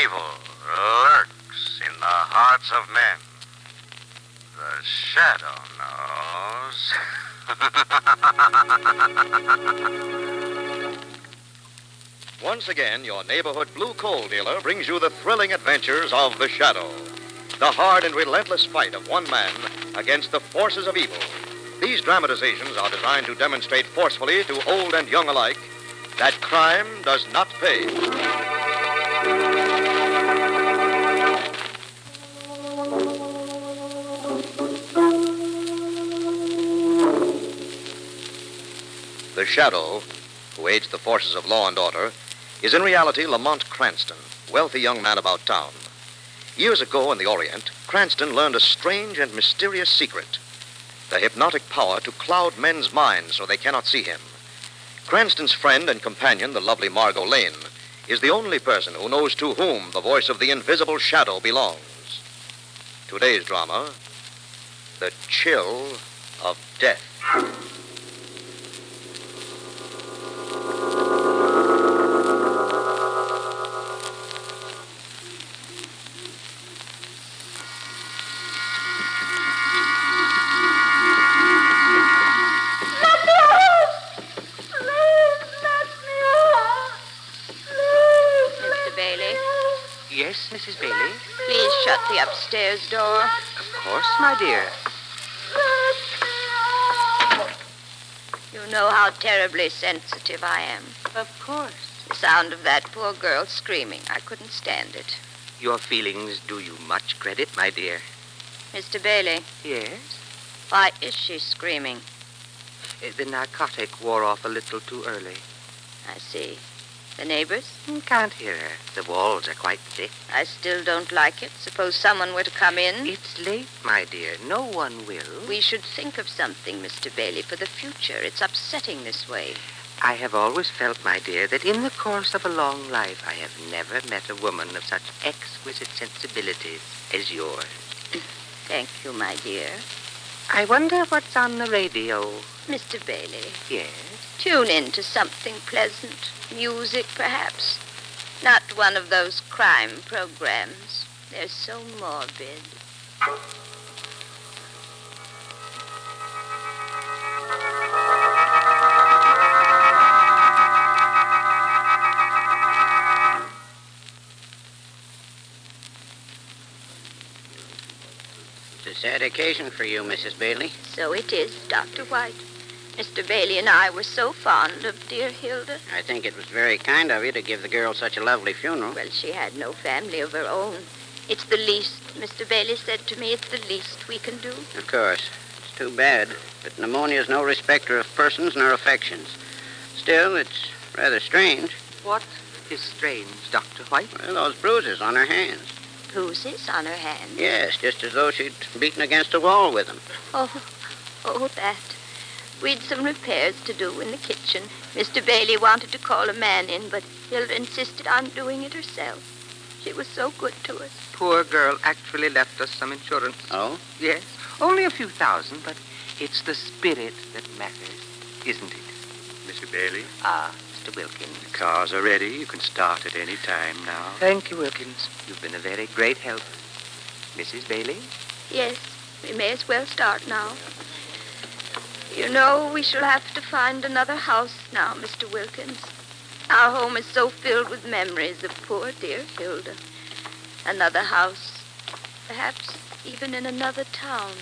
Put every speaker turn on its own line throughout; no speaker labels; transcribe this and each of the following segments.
evil lurks in the hearts of men. The shadow knows. Once again, your neighborhood blue coal dealer brings you the thrilling adventures of the Shadow. The hard and relentless fight of one man against the forces of evil. These dramatizations are designed to demonstrate forcefully to old and young alike that crime does not pay. The Shadow, who aids the forces of law and order, is in reality Lamont Cranston, wealthy young man about town. Years ago in the Orient, Cranston learned a strange and mysterious secret: the hypnotic power to cloud men's minds so they cannot see him. Cranston's friend and companion, the lovely Margo Lane, is the only person who knows to whom the voice of the invisible shadow belongs. Today's drama, The Chill of Death.
Yes, Mrs. Bailey?
Please shut the upstairs door.
Of course, my dear.
You know how terribly sensitive I am.
Of course.
The sound of that poor girl screaming, I couldn't stand it.
Your feelings do you much credit, my dear.
Mr. Bailey.
Yes?
Why is she screaming?
The narcotic wore off a little too early.
I see. The neighbors?
Can't hear her. The walls are quite thick.
I still don't like it. Suppose someone were to come in?
It's late, my dear. No one will.
We should think of something, Mr. Bailey, for the future. It's upsetting this way.
I have always felt, my dear, that in the course of a long life I have never met a woman of such exquisite sensibilities as yours.
Thank you, my dear.
I wonder what's on the radio.
Mr. Bailey.
Yes?
Tune in to something pleasant. Music, perhaps. Not one of those crime programs. They're so morbid.
It's a sad occasion for you, Mrs. Bailey.
So it is, Dr. White. Mr. Bailey and I were so fond of dear Hilda.
I think it was very kind of you to give the girl such a lovely funeral.
Well, she had no family of her own. It's the least, Mr. Bailey said to me, it's the least we can do.
Of course. It's too bad, but pneumonia's no respecter of persons nor affections. Still, it's rather strange.
What is strange, Dr. White?
Well, those bruises on her hands.
Bruises on her hands?
Yes, just as though she'd beaten against a wall with them.
Oh, that. We'd some repairs to do in the kitchen. Mr. Bailey wanted to call a man in, but Hilda insisted on doing it herself. She was so good to us.
Poor girl actually left us some insurance.
Oh?
Yes. Only a few thousand, but it's the spirit that matters, isn't it?
Mr. Bailey?
Mr. Wilkins.
The cars are ready. You can start at any time now.
Thank you, Wilkins. You've been a very great help. Mrs. Bailey?
Yes, we may as well start now. You know, we shall have to find another house now, Mr. Wilkins. Our home is so filled with memories of poor dear Hilda. Another house, perhaps even in another town.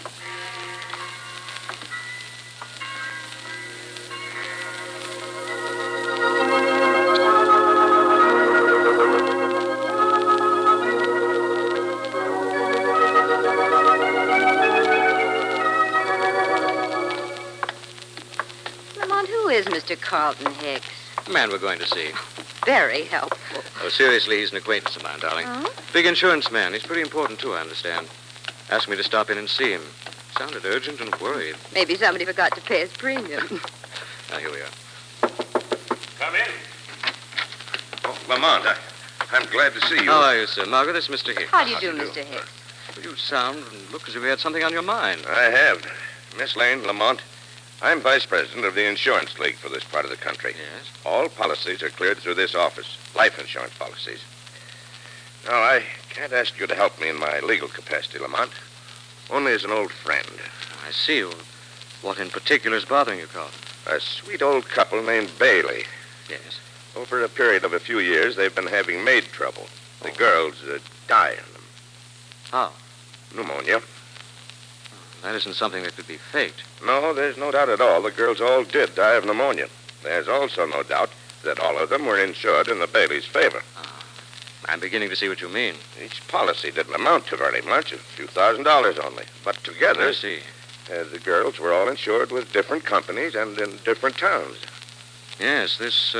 Lamont, who is Mr. Carlton Hicks?
The man we're going to see.
Very helpful.
Oh, seriously, he's an acquaintance of mine, darling.
Huh?
Big insurance man. He's pretty important, too, I understand. Asked me to stop in and see him. Sounded urgent and worried.
Maybe somebody forgot to pay his premium.
Now, here we are.
Come in. Oh, Lamont, I'm glad to see you.
How are you, sir? Margaret, this is Mr. Hicks.
How do you do, Mr. Hicks?
Well, you sound and look as if you had something on your mind.
I have. Miss Lane, Lamont, I'm vice president of the insurance league for this part of the country.
Yes?
All policies are cleared through this office. Life insurance policies. No, I can't ask you to help me in my legal capacity, Lamont. Only as an old friend.
I see. What in particular is bothering you, Carlton?
A sweet old couple named Bailey.
Yes.
Over a period of a few years, they've been having maid trouble. The girls die on them.
How?
Pneumonia.
That isn't something that could be faked.
No, there's no doubt at all. The girls all did die of pneumonia. There's also no doubt that all of them were insured in the Bailey's favor.
I'm beginning to see what you mean.
Each policy didn't amount to very much, a few $1,000s only. But together,
I see.
The girls were all insured with different companies and in different towns.
Yes, this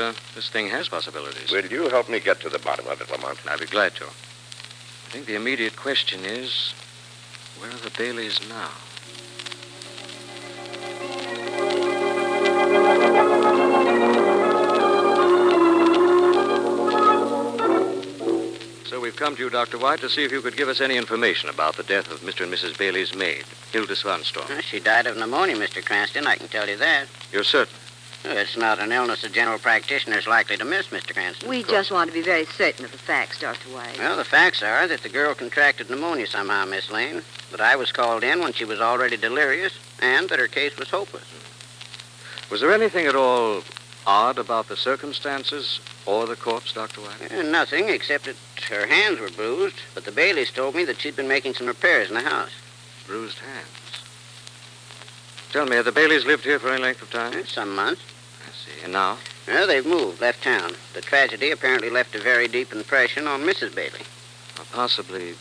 thing has possibilities.
Will you help me get to the bottom of it, Lamont?
I'd be glad to. I think the immediate question is, where are the Baileys now? So we've come to you, Dr. White, to see if you could give us any information about the death of Mr. and Mrs. Bailey's maid, Hilda Swanstorm.
She died of pneumonia, Mr. Cranston, I can tell you that.
You're certain?
It's not an illness a general practitioner's likely to miss, Mr. Cranston.
We just want to be very certain of the facts, Dr. White.
Well, the facts are that the girl contracted pneumonia somehow, Miss Lane, that I was called in when she was already delirious, and that her case was hopeless.
Was there anything at all odd about the circumstances or the corpse, Dr. White?
Nothing, except that her hands were bruised, but the Baileys told me that she'd been making some repairs in the house.
Bruised hands. Tell me, have the Baileys lived here for any length of time?
Some months.
I see. And now?
Well, they've moved, left town. The tragedy apparently left a very deep impression on Mrs. Bailey.
Possibly.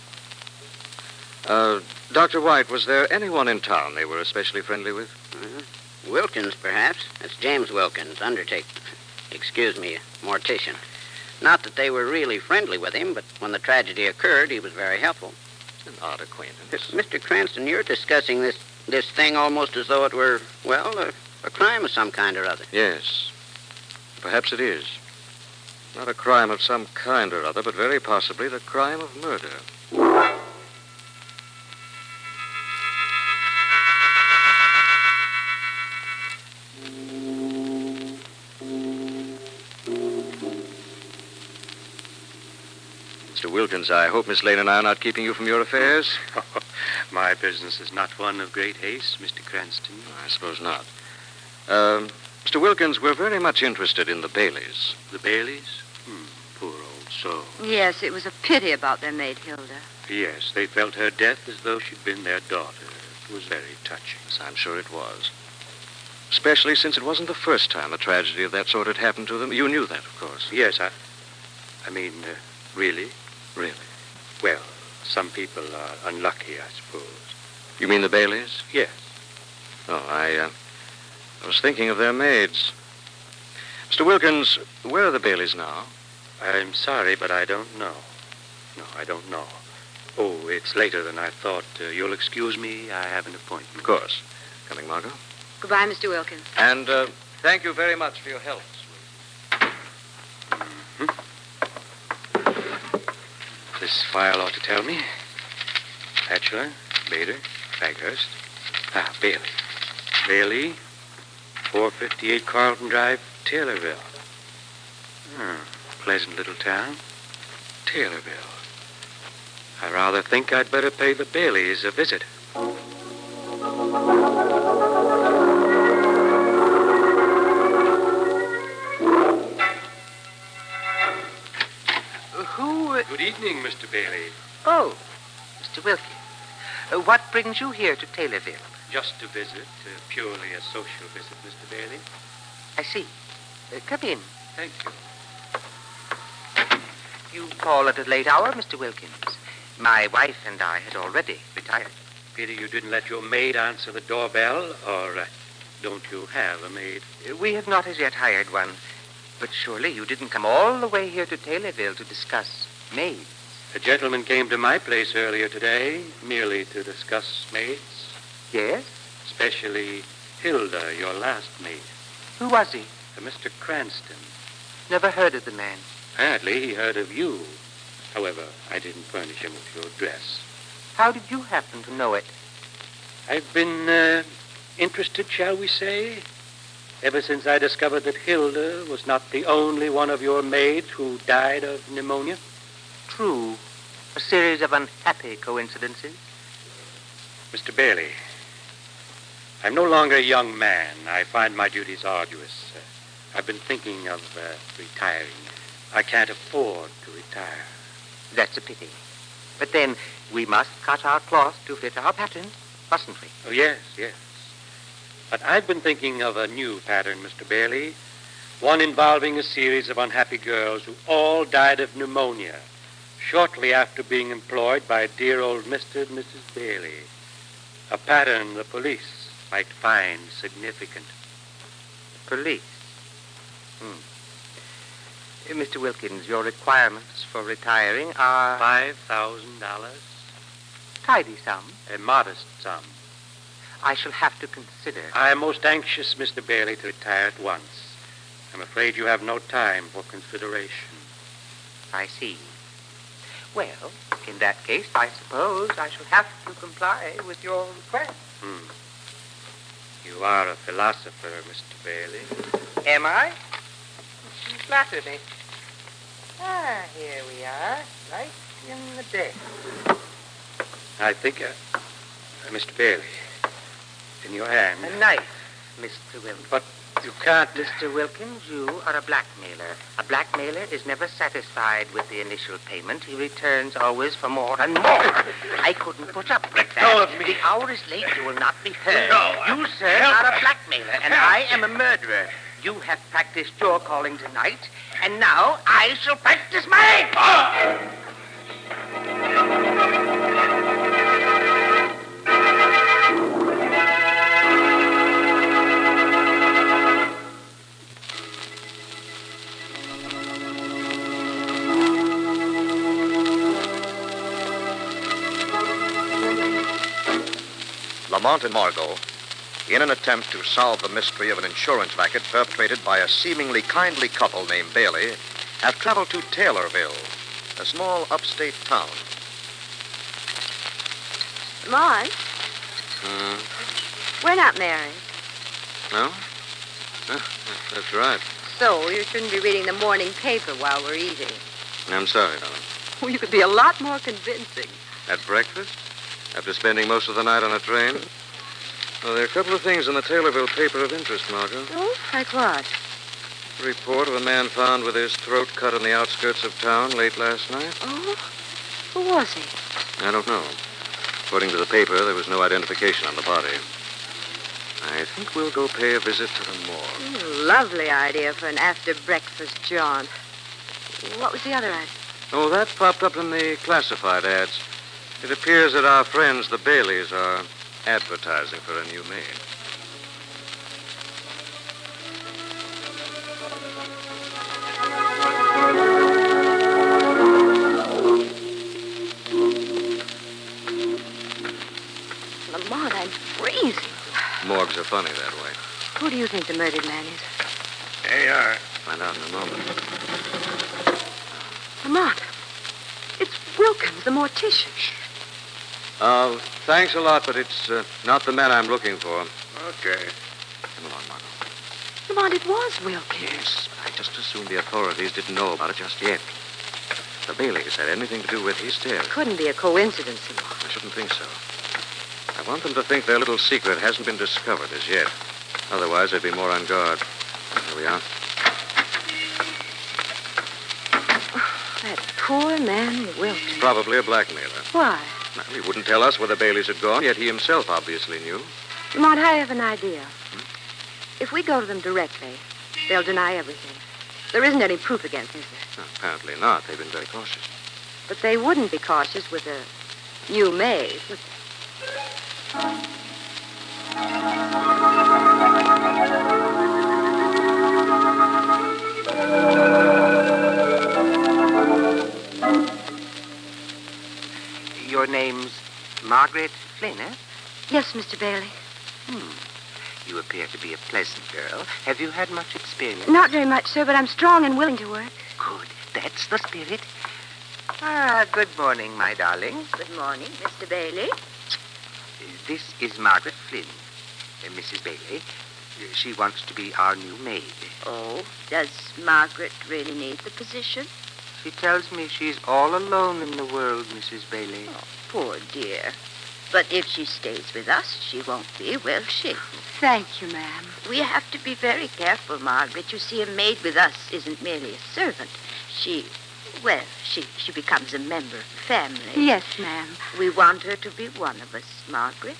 Dr. White, was there anyone in town they were especially friendly with?
Wilkins, perhaps. That's James Wilkins, undertaker. Excuse me, mortician. Not that they were really friendly with him, but when the tragedy occurred, he was very helpful.
An odd acquaintance.
Mr. Cranston, you're discussing this thing almost as though it were, well, a crime of some kind or other.
Yes. Perhaps it is. Not a crime of some kind or other, but very possibly the crime of murder. Mr. Wilkins, I hope Miss Lane and I are not keeping you from your affairs.
My business is not one of great haste, Mr. Cranston.
I suppose not. Mr. Wilkins, we're very much interested in the Baileys.
The Baileys? Poor old soul.
Yes, it was a pity about their maid, Hilda.
Yes, they felt her death as though she'd been their daughter. It was very touching.
Yes, I'm sure it was. Especially since it wasn't the first time a tragedy of that sort had happened to them. You knew that, of course.
Yes, I mean, really?
Really?
Well, some people are unlucky, I suppose.
You mean the Baileys?
Yes.
Oh, I was thinking of their maids. Mr. Wilkins, where are the Baileys now?
I'm sorry, but I don't know. No, I don't know. Oh, it's later than I thought. You'll excuse me. I have an appointment.
Of course. Coming, Margo.
Goodbye, Mr. Wilkins.
And thank you very much for your help.
This file ought to tell me. Bachelor, Bader, Baghurst. Bailey. Bailey, 458 Carlton Drive, Taylorville. Pleasant little town. Taylorville. I rather think I'd better pay the Baileys a visit. Good evening, Mr. Bailey.
Oh, Mr. Wilkins. What brings you here to Taylorville?
Just a visit, purely a social visit, Mr. Bailey.
I see. Come in.
Thank you.
You call at a late hour, Mr. Wilkins. My wife and I had already retired.
Pity you didn't let your maid answer the doorbell, or don't you have a maid?
We have not as yet hired one. But surely you didn't come all the way here to Taylorville to discuss maids.
A gentleman came to my place earlier today, merely to discuss maids.
Yes?
Especially Hilda, your last maid.
Who was he?
Mr. Cranston.
Never heard of the man.
Apparently he heard of you. However, I didn't furnish him with your address.
How did you happen to know it?
I've been, interested, shall we say, ever since I discovered that Hilda was not the only one of your maids who died of pneumonia.
True. A series of unhappy coincidences?
Mr. Bailey, I'm no longer a young man. I find my duties arduous. I've been thinking of retiring. I can't afford to retire.
That's a pity. But then, we must cut our cloth to fit our pattern, mustn't we?
Oh, yes. But I've been thinking of a new pattern, Mr. Bailey. One involving a series of unhappy girls who all died of pneumonia shortly after being employed by dear old Mr. and Mrs. Bailey. A pattern the police might find significant.
Police? Mr. Wilkins, your requirements for retiring are...
$5,000?
Tidy sum.
A modest sum.
I shall have to consider.
I am most anxious, Mr. Bailey, to retire at once. I'm afraid you have no time for consideration.
I see. Well, in that case, I suppose I shall have to comply with your request.
You are a philosopher, Mr. Bailey.
Am I? You flatter me. Here we are, right in the desk.
I think, Mr. Bailey, in your hand.
A knife, Mr. Wilkins.
But you can't...
Mr. Wilkins, you are a blackmailer. A blackmailer is never satisfied with the initial payment. He returns always for more and more. I couldn't put up with that.
go of me.
The hour is late. You will not be heard.
No,
You, sir, are a blackmailer, and I am a murderer. You have practiced your calling tonight, and now I shall practice mine.
Lamont and Margot, in an attempt to solve the mystery of an insurance racket perpetrated by a seemingly kindly couple named Bailey, have traveled to Taylorville, a small upstate town.
Lamont, we're not married.
No? That's right.
So you shouldn't be reading the morning paper while we're eating.
I'm sorry, darling.
Well, you could be a lot more convincing.
At breakfast? After spending most of the night on a train? Well, there are a couple of things in the Taylorville paper of interest, Margot.
Oh, like what?
A report of a man found with his throat cut on the outskirts of town late last night.
Oh? Who was he?
I don't know. According to the paper, there was no identification on the body. I think we'll go pay a visit to the morgue.
Lovely idea for an after-breakfast jaunt. What was the other idea?
Oh, that popped up in the classified ads. It appears that our friends, the Baileys, are advertising for a new maid.
Lamont, I'm freezing.
Morgues are funny that way.
Who do you think the murdered man is?
Here you are.
Find out in a moment.
Lamont, it's Wilkins, the mortician.
Thanks a lot, but it's not the man I'm looking for.
Okay.
Come along, Margo.
Lamont, it was Wilkins.
Yes, but I just assumed the authorities didn't know about it just yet. If the Baileys had anything to do with his death.
Couldn't be a coincidence, Lamont.
I shouldn't think so. I want them to think their little secret hasn't been discovered as yet. Otherwise, they'd be more on guard. Here we are.
That poor man Wilkins.
Probably a blackmailer.
Why?
Well, he wouldn't tell us where the Baileys had gone, yet he himself obviously knew.
Lamont, I have an idea. If we go to them directly, they'll deny everything. There isn't any proof against us.
No, apparently not. They've been very cautious.
But they wouldn't be cautious with a new maid, would they?
Your name's Margaret Flynn, eh?
Yes, Mr. Bailey.
You appear to be a pleasant girl. Have you had much experience?
Not very much, sir, but I'm strong and willing to work.
Good. That's the spirit. Good morning, my darling.
Good morning, Mr. Bailey.
This is Margaret Flynn, Mrs. Bailey. She wants to be our new maid.
Oh, does Margaret really need the position?
She tells me she's all alone in the world, Mrs. Bailey.
Oh, poor dear. But if she stays with us, she won't be, will she?
Thank you, ma'am.
We have to be very careful, Margaret. You see, a maid with us isn't merely a servant. She becomes a member of the family.
Yes, ma'am.
We want her to be one of us, Margaret.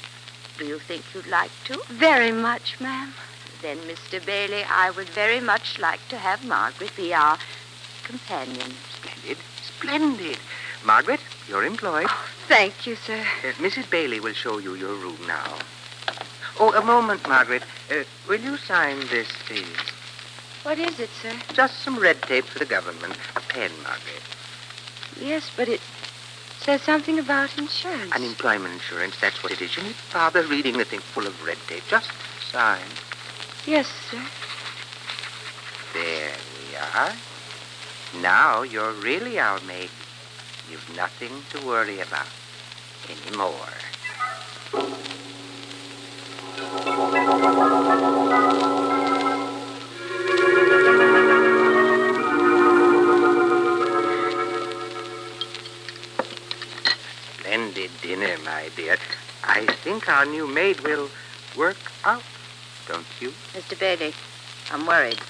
Do you think you'd like to?
Very much, ma'am.
Then, Mr. Bailey, I would very much like to have Margaret be our companion.
Splendid. Splendid. Margaret, you're employed.
Oh, thank you, sir.
Mrs. Bailey will show you your room now. Oh, a moment, Margaret. Will you sign this, please?
What is it, sir?
Just some red tape for the government. A pen, Margaret.
Yes, but it says something about insurance.
Unemployment insurance, that's what it is. You need bother reading the thing full of red tape. Just sign.
Yes, sir.
There we are. Now you're really our maid. You've nothing to worry about anymore. Splendid dinner, my dear. I think our new maid will work out, don't you?
Mr. Bailey, I'm worried.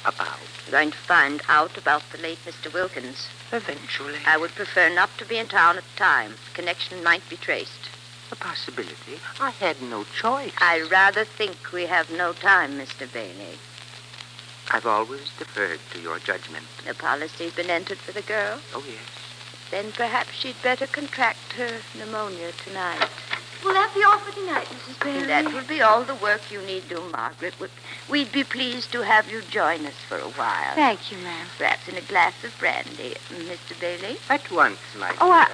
About?
I'm going to find out about the late Mr. Wilkins.
Eventually.
I would prefer not to be in town at the time. The connection might be traced.
A possibility. I had no choice.
I rather think we have no time, Mr. Bailey.
I've always deferred to your judgment.
The policy's been entered for the girl.
Oh, yes.
Then perhaps she'd better contract her pneumonia tonight.
Will that be all for tonight, Mrs. Bailey?
That will be all the work you need do, Margaret. We'd be pleased to have you join us for a while.
Thank you, ma'am.
Perhaps in a glass of brandy, Mr. Bailey.
At once, my dear.
Oh,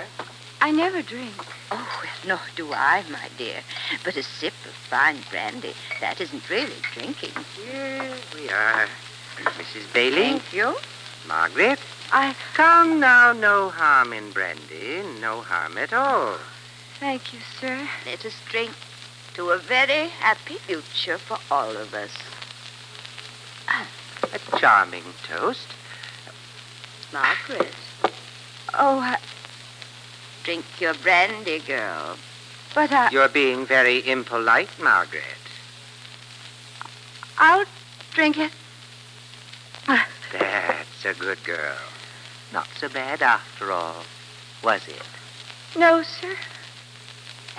I never drink.
Oh, well, nor do I, my dear. But a sip of fine brandy, that isn't really drinking.
Here we are. Mrs. Bailey.
Thank you.
Margaret. Come now, no harm in brandy. No harm at all.
Thank you, sir.
Let us drink to a very happy future for all of us.
A charming toast.
Margaret,
Oh,
drink your brandy, girl.
but
You're being very impolite, Margaret.
I'll drink it.
That's a good girl. Not so bad after all, was it?
No, sir.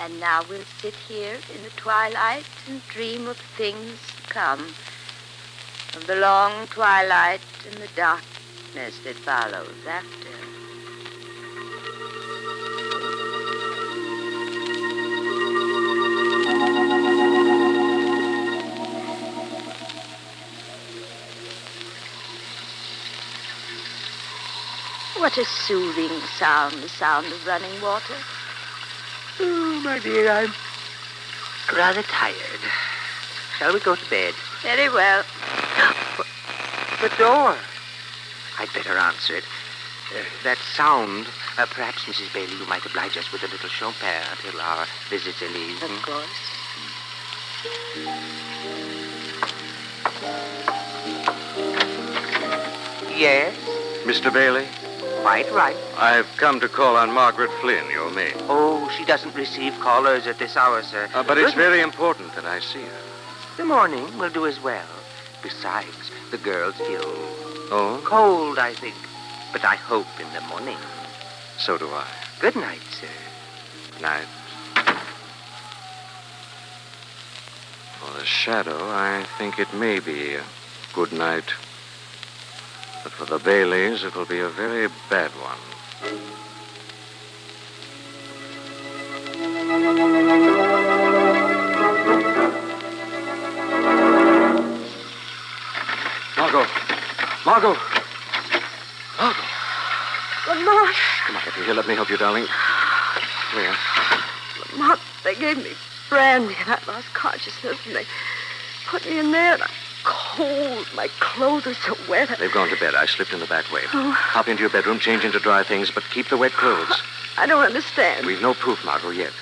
And now we'll sit here in the twilight and dream of things to come. Of the long twilight and the darkness that follows after. What a soothing sound, the sound of running water.
Oh, my dear, I'm rather tired. Shall we go to bed?
Very well.
The door. I'd better answer it. That sound. Perhaps, Mrs. Bailey, you might oblige us with a little Chopin till our visitor leaves.
Of course.
Yes,
Mr. Bailey,
quite right.
I've come to call on Margaret Flynn, your maid.
Oh, she doesn't receive callers at this hour, sir.
But it's
Good-
very important that I see her.
The morning will do as well. Besides, the girl's ill.
Oh?
Cold, I think. But I hope in the morning.
So do I.
Good night, sir.
Night. For the shadow, I think it may be a good night. But for the Baileys, it will be a very bad one. Margot! Margot! Margot!
Lamont.
Come on, here. Let me help you, darling. Here.
Lamont, they gave me brandy and I lost consciousness and they put me in there and I'm cold. My clothes are so wet.
They've gone to bed. I slipped in the back way.
Oh.
Hop into your bedroom, change into dry things, but keep the wet clothes.
I don't understand.
We've no proof, Margot, yet.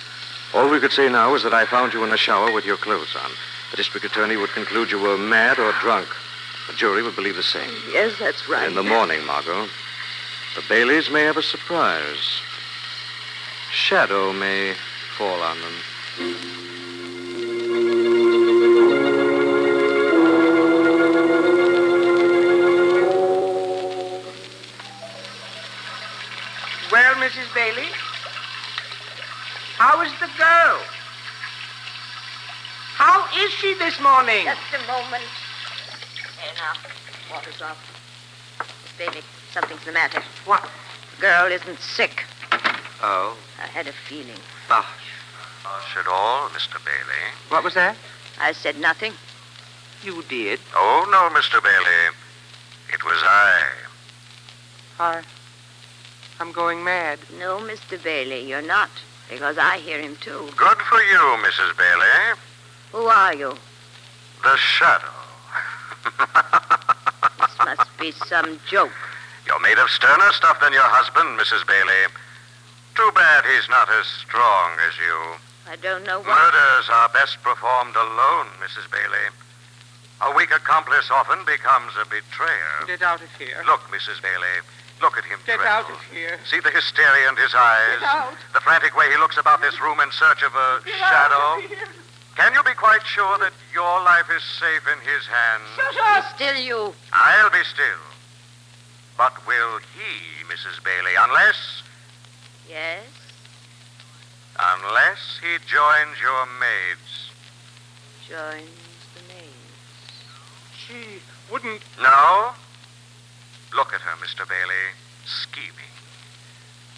All we could say now is that I found you in the shower with your clothes on. The district attorney would conclude you were mad or drunk. The jury would believe the same.
Yes, that's right.
In the morning, Margot, The Baileys may have a surprise. Shadow may fall on them.
Well, Mrs. Bailey, how is the girl? How is she this morning?
Just a moment. There now. Water's off. Miss Bailey, something's the matter.
What?
The girl isn't sick.
Oh,
I had a feeling.
bosh.
Hush it all, Mr. Bailey.
What was that?
I said nothing.
You did.
Oh, no, Mr. Bailey. It was I.
I'm going mad.
No, Mr. Bailey, you're not. Because I hear him, too.
Good for you, Mrs. Bailey.
Who are you?
The shadow.
This must be some joke.
You're made of sterner stuff than your husband, Mrs. Bailey. Too bad he's not as strong as you.
I don't know what...
Murders are best performed alone, Mrs. Bailey. A weak accomplice often becomes a betrayer.
Get out of here.
Look, Mrs. Bailey. Look at him
Get
tremble.
out of here.
See the hysteria in his eyes?
Get out.
The frantic way he looks about this room in search of a shadow? Can you be quite sure that your life is safe in his hands?
Still you.
I'll be still. But will he, Mrs. Bailey, unless
Yes?
he joins your maids?
Joins the maids.
She wouldn't.
No? Look at her, Mr. Bailey, scheming.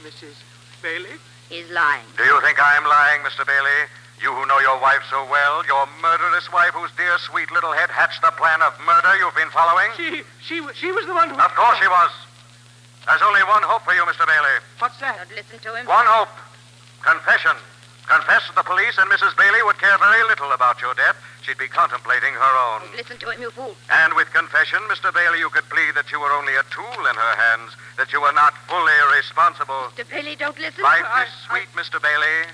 Mrs. Bailey?
He's lying.
Do you think I'm lying, Mr. Bailey? You who know your wife so well, your murderous wife whose dear sweet little head hatched the plan of murder you've been following?
She was the one who...
Of course she was. There's only one hope for you, Mr. Bailey.
What's that?
Don't listen to him.
One hope. Confession. Confess to the police, and Mrs. Bailey would care very little about your death. She'd be contemplating her own.
Don't listen to him, you fool.
And with confession, Mr. Bailey, you could plead that you were only a tool in her hands, that you were not fully responsible.
Mr. Bailey, don't listen.
Life is sweet, Mr. Bailey.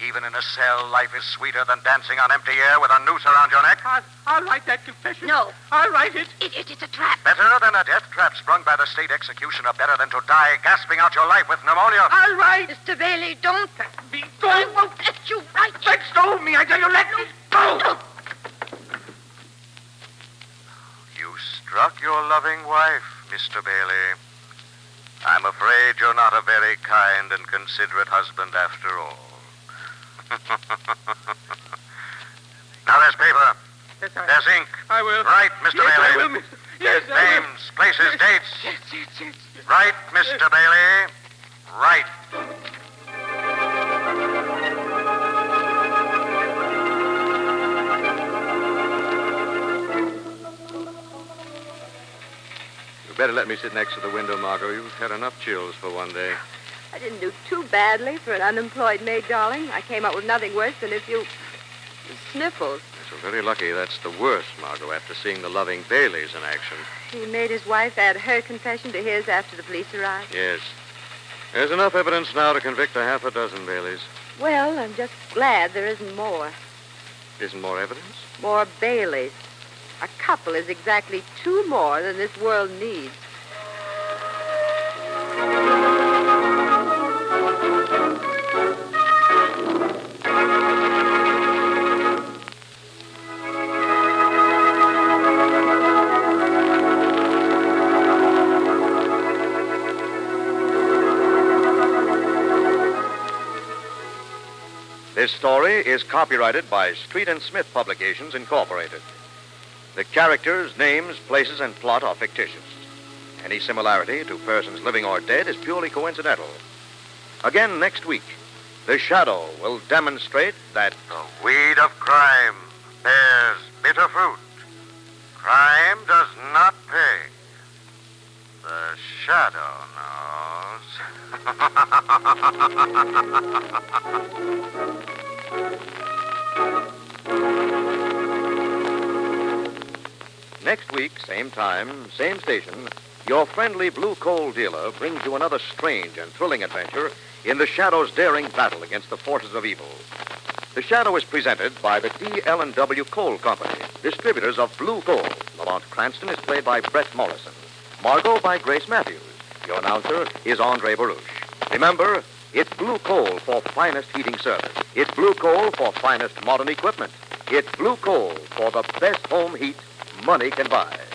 Even in a cell, life is sweeter than dancing on empty air with a noose around your neck.
I'll write that confession.
No.
I'll write it.
It's a trap.
Better than a death trap sprung by the state executioner. Better than to die gasping out your life with pneumonia.
I'll write.
Mr. Bailey, don't.
Be
I
gone.
won't let you write.
Let go of me. I tell you, let me go.
You struck your loving wife, Mr. Bailey. I'm afraid you're not a very kind and considerate husband after all. Now there's paper.
Yes,
There's ink.
I will.
Right, Mr.
Yes,
Bailey.
I will, Mr. Yes, I will.
Names, places, dates.
Yes.
Right, Mr. Bailey. Right.
You better let me sit next to the window, Margot. You've had enough chills for one day.
I didn't do too badly for an unemployed maid, darling. I came up with nothing worse than a few sniffles.
So very lucky that's the worst, Margot, after seeing the loving Baileys in action.
He made his wife add her confession to his after the police arrived.
Yes. There's enough evidence now to convict a half a dozen Baileys.
Well, I'm just glad there isn't more.
Isn't more evidence?
More Baileys. A couple is exactly two more than this world needs.
This story is copyrighted by Street and Smith Publications, Incorporated. The characters, names, places, and plot are fictitious. Any similarity to persons living or dead is purely coincidental. Again next week, The Shadow will demonstrate that
The weed of crime bears bitter fruit. Crime does not pay. The shadow knows.
next week, same time, same station, your friendly blue coal dealer brings you another strange and thrilling adventure in The Shadow's daring battle against the forces of evil. The Shadow is presented by the D.L.&W. Coal Company, distributors of blue coal. Lamont Cranston is played by Brett Morrison. Margot by Grace Matthews. Your announcer is Andre Baruch. Remember, it's Blue Coal for finest heating service. It's Blue Coal for finest modern equipment. It's Blue Coal for the best home heat money can buy.